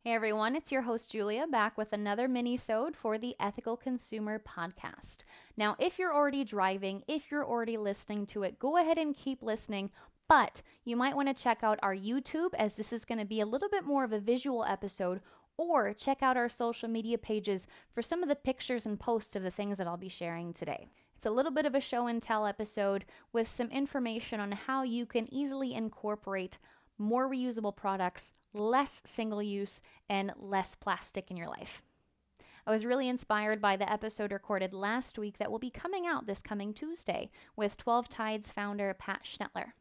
Hey everyone, it's your host Julia back with another mini-sode for the Ethical Consumer Podcast. Now, if you're already driving, if you're already listening to it, go ahead and keep listening, but you might want to check out our YouTube as this is going to be a little bit more of a visual episode, or check out our social media pages for some of the pictures and posts of the things that I'll be sharing today. It's a little bit of a show and tell episode with some information on how you can easily incorporate more reusable products, less single use, and less plastic in your life. I was really inspired by the episode recorded last week that will be coming out this coming Tuesday with 12 Tides founder Pat Schnettler.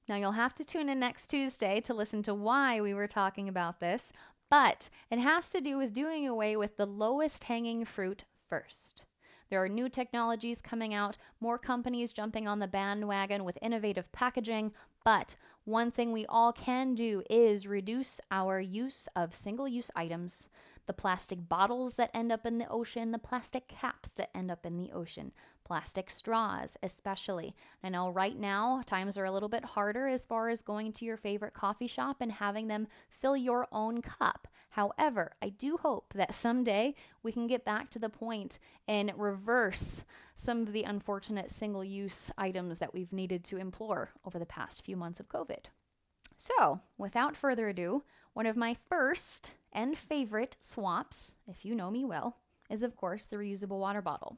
Now, you'll have to tune in next Tuesday to listen to why we were talking about this, but it has to do with doing away with the lowest hanging fruit first. There are new technologies coming out, more companies jumping on the bandwagon with innovative packaging, but one thing we all can do is reduce our use of single-use items, the plastic bottles that end up in the ocean, the plastic caps that end up in the ocean, plastic straws especially. I know right now times are a little bit harder as far as going to your favorite coffee shop and having them fill your own cup. However, I do hope that someday we can get back to the point and reverse some of the unfortunate single-use items that we've needed to implore over the past few months of COVID. So, without further ado, one of my first and favorite swaps, if you know me well, is of course the reusable water bottle.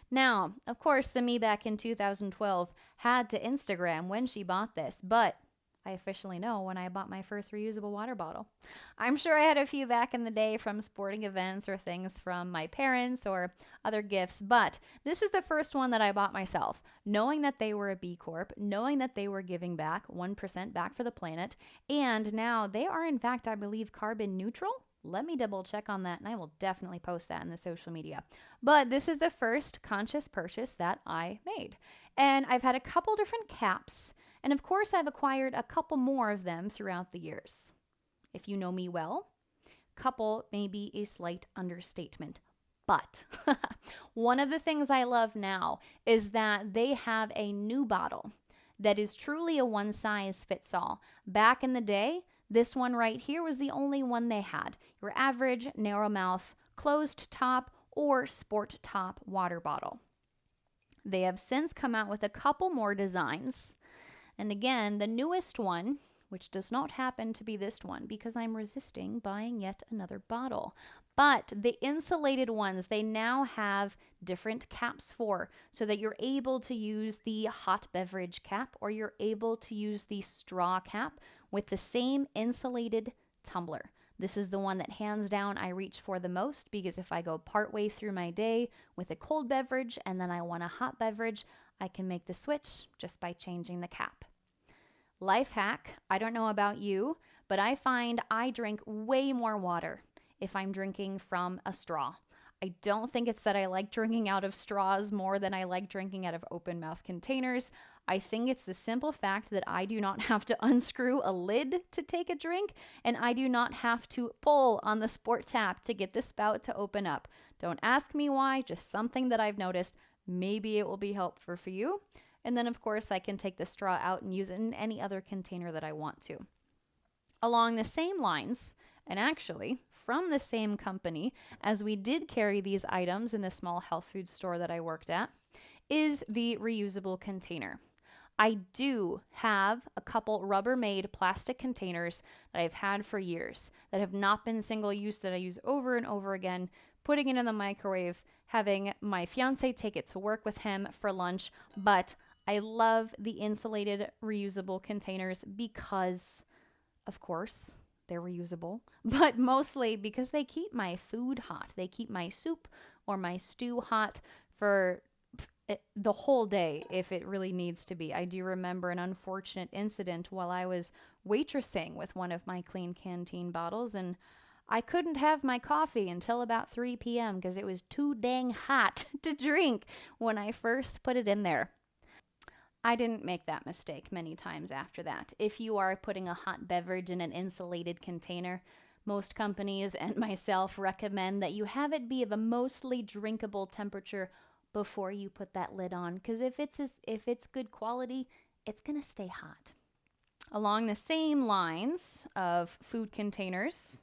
Now, of course, the me back in 2012 had to Instagram when she bought this, but I officially know when I bought my first reusable water bottle. I'm sure I had a few back in the day from sporting events or things from my parents or other gifts, but this is the first one that I bought myself, knowing that they were a B Corp, knowing that they were giving back 1% back for the planet, and now they are in fact, I believe, carbon neutral. Let me double check on that, and I will definitely post that in the social media. But this is the first conscious purchase that I made. And I've had a couple different caps, and of course I've acquired a couple more of them throughout the years. If you know me well, couple may be a slight understatement. But one of the things I love now is that they have a new bottle that is truly a one-size-fits-all. Back in the day, this one right here was the only one they had. Your average narrow mouth, closed top, or sport top water bottle. They have since come out with a couple more designs. And again, the newest one, which does not happen to be this one because I'm resisting buying yet another bottle. But the insulated ones, they now have different caps for, so that you're able to use the hot beverage cap or you're able to use the straw cap with the same insulated tumbler. This is the one that hands down I reach for the most because if I go partway through my day with a cold beverage and then I want a hot beverage, I can make the switch just by changing the cap. Life hack, I don't know about you, but I find I drink way more water if I'm drinking from a straw. I don't think it's that I like drinking out of straws more than I like drinking out of open mouth containers. I think it's the simple fact that I do not have to unscrew a lid to take a drink, and I do not have to pull on the sport tap to get the spout to open up. Don't ask me why, just something that I've noticed. Maybe it will be helpful for you. And then, of course, I can take the straw out and use it in any other container that I want to. Along the same lines, and actually from the same company as we did carry these items in the small health food store that I worked at, is the reusable container. I do have a couple Rubbermaid plastic containers that I've had for years that have not been single use, that I use over and over again, putting it in the microwave, having my fiance take it to work with him for lunch. But I love the insulated reusable containers because, of course, they're reusable, but mostly because they keep my food hot. They keep my soup or my stew hot for the whole day if it really needs to be. I do remember an unfortunate incident while I was waitressing with one of my clean canteen bottles, and I couldn't have my coffee until about 3 p.m. because it was too dang hot to drink when I first put it in there. I didn't make that mistake many times after that. If you are putting a hot beverage in an insulated container, most companies and myself recommend that you have it be of a mostly drinkable temperature before you put that lid on, because if it's good quality, it's going to stay hot. Along the same lines of food containers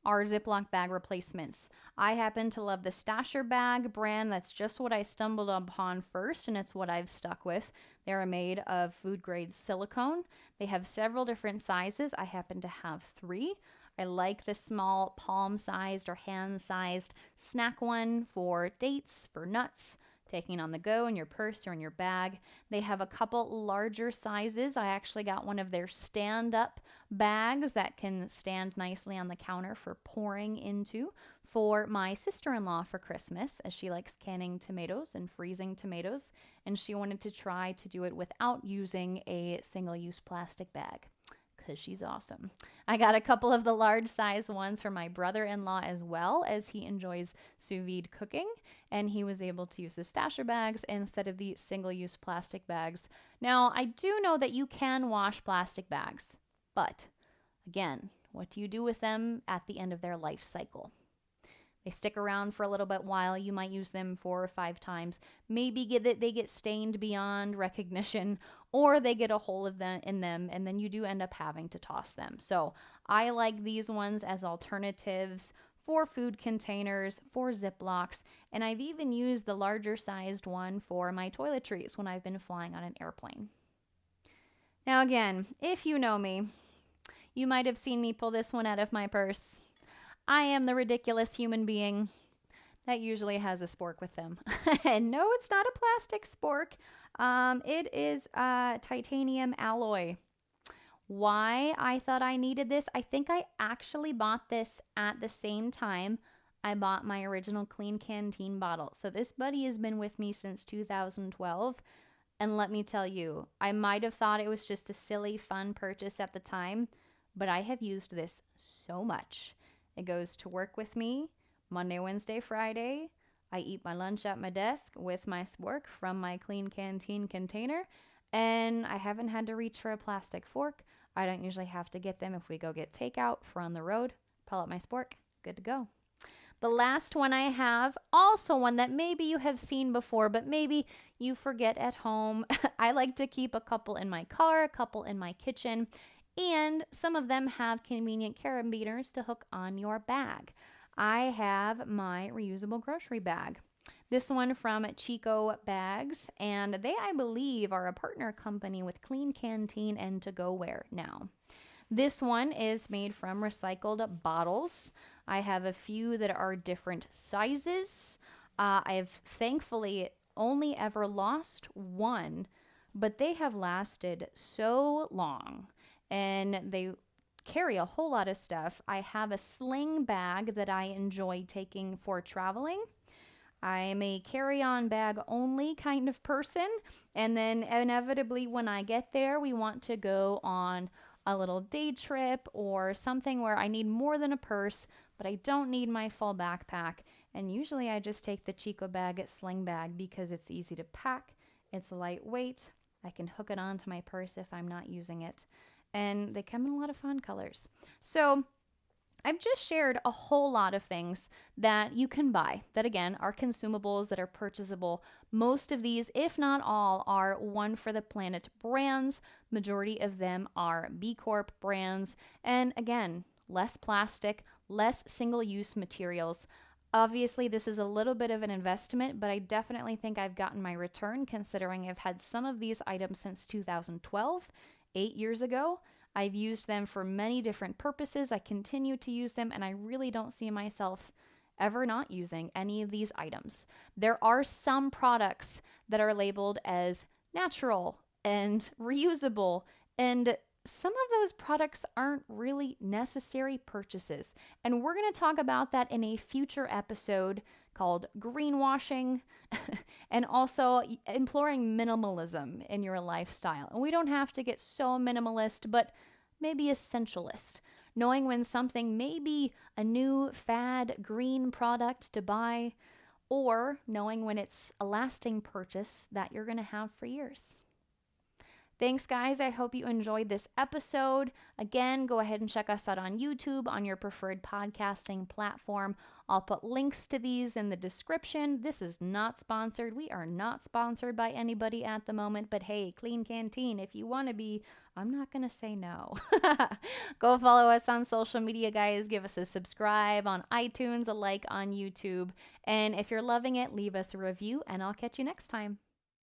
are Ziploc bag replacements. I happen to love the Stasher bag brand. That's just what I stumbled upon first, and it's what I've stuck with. They're made of food grade silicone. They have several different sizes. I happen to have 3. I like the small palm-sized or hand-sized snack one for dates, for nuts, taking on the go in your purse or in your bag. They have a couple larger sizes. I actually got one of their stand-up bags that can stand nicely on the counter for pouring into for my sister-in-law for Christmas, as she likes canning tomatoes and freezing tomatoes, and she wanted to try to do it without using a single-use plastic bag. She's awesome. I got a couple of the large size ones for my brother-in-law as well, as he enjoys sous vide cooking, and he was able to use the Stasher bags instead of the single-use plastic bags. Now, I do know that you can wash plastic bags, but again, what do you do with them at the end of their life cycle? They stick around for a little bit while. You might use them 4 or 5 times. Maybe they get stained beyond recognition, or they get a hole in them, and then you do end up having to toss them. So I like these ones as alternatives for food containers, for Ziplocs, and I've even used the larger sized one for my toiletries when I've been flying on an airplane. Now again, if you know me, you might have seen me pull this one out of my purse. I am the ridiculous human being that usually has a spork with them. And no, it's not a plastic spork. It is a titanium alloy. Why I thought I needed this? I think I actually bought this at the same time I bought my original Clean Canteen bottle. So this buddy has been with me since 2012. And let me tell you, I might have thought it was just a silly, fun purchase at the time, but I have used this so much. It goes to work with me Monday, Wednesday, Friday. I eat my lunch at my desk with my spork from my Clean Canteen container, and I haven't had to reach for a plastic fork. I don't usually have to get them if we go get takeout for on the road. Pull out my spork, good to go. The last one I have, also one that maybe you have seen before, but maybe you forget at home. I like to keep a couple in my car, a couple in my kitchen, and some of them have convenient carabiners to hook on your bag. I have my reusable grocery bag. This one from Chico Bags, and they, I believe, are a partner company with Clean Canteen and To Go Wear now. This one is made from recycled bottles. I have a few that are different sizes. I've thankfully only ever lost one, but they have lasted so long, and they carry a whole lot of stuff. I have a sling bag that I enjoy taking for traveling. I'm a carry-on bag only kind of person, and then inevitably when I get there, we want to go on a little day trip or something where I need more than a purse, but I don't need my full backpack. And usually I just take the Chico Bag sling bag because it's easy to pack, it's lightweight, I can hook it onto my purse if I'm not using it, and they come in a lot of fun colors. So I've just shared a whole lot of things that you can buy that, again, are consumables that are purchasable. Most of these, if not all, are One for the Planet brands. Majority of them are B Corp brands. And again, less plastic, less single-use materials. Obviously, this is a little bit of an investment, but I definitely think I've gotten my return considering I've had some of these items since 2012, 8 years ago. I've used them for many different purposes. I continue to use them, and I really don't see myself ever not using any of these items. There are some products that are labeled as natural and reusable, and some of those products aren't really necessary purchases. And we're going to talk about that in a future episode called greenwashing and also imploring minimalism in your lifestyle. And we don't have to get so minimalist, but maybe essentialist, knowing when something may be a new fad green product to buy, or knowing when it's a lasting purchase that you're going to have for years. Thanks, guys. I hope you enjoyed this episode. Again, go ahead and check us out on YouTube on your preferred podcasting platform. I'll put links to these in the description. This is not sponsored. We are not sponsored by anybody at the moment, but hey, Clean Canteen, if you want to be, I'm not going to say no. Go follow us on social media, guys. Give us a subscribe on iTunes, a like on YouTube. And if you're loving it, leave us a review, and I'll catch you next time.